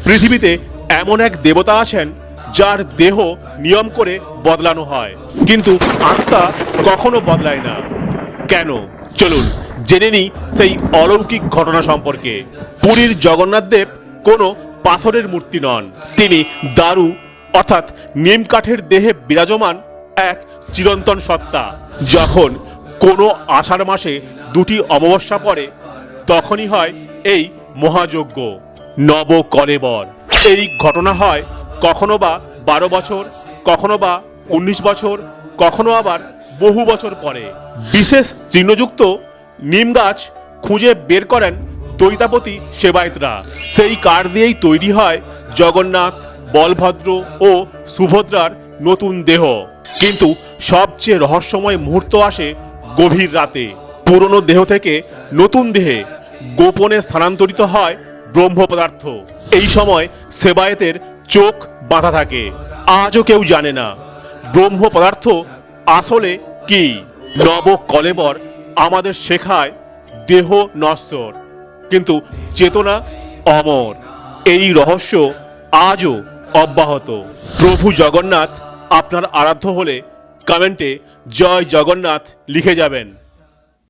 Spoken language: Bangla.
পৃথিবীতে এমন এক দেবতা আছেন যার দেহ নিয়ম করে বদলানো হয়, কিন্তু আত্মা কখনো বদলায় না। কেন? চলুন জেনে নিই সেই অলৌকিক ঘটনা সম্পর্কে। পুরীর জগন্নাথ দেব কোনো পাথরের মূর্তি নন, তিনি দারু অর্থাৎ নিম কাঠের দেহে বিরাজমান এক চিরন্তন সত্তা। যখন কোনো আষাঢ় মাসে দুটি অমাবস্যা পড়ে, তখনই হয় এই মহাযজ্ঞ নবকলেবর। এই ঘটনা হয় কখনো বা 12 বছর, কখনো বা 19 বছর, কখনো আবার বহু বছর পরে। বিশেষ চিহ্নযুক্ত নিম গাছ খুঁজে বের করেন দৈতাপতি সেবায়েতরা। সেই কাঠ দিয়েই তৈরি হয় জগন্নাথ, বলভদ্র ও সুভদ্রার নতুন দেহ। কিন্তু সবচেয়ে রহস্যময় মুহূর্ত আসে গভীর রাতে। পুরনো দেহ থেকে নতুন দেহে গোপনে স্থানান্তরিত হয় ব্রহ্ম পদার্থ। এই সময় সেবায়েতের চোখ বাঁধা থাকে। আজও কেউ জানে না ব্রহ্ম পদার্থ আসলে কি। নবকলেবর আমাদের শেখায় দেহ নশ্বর, কিন্তু চেতনা অমর। এই রহস্য আজও অব্যাহত। প্রভু জগন্নাথ আপনার আরাধ্য হলে কমেন্টে জয় জগন্নাথ লিখে যাবেন।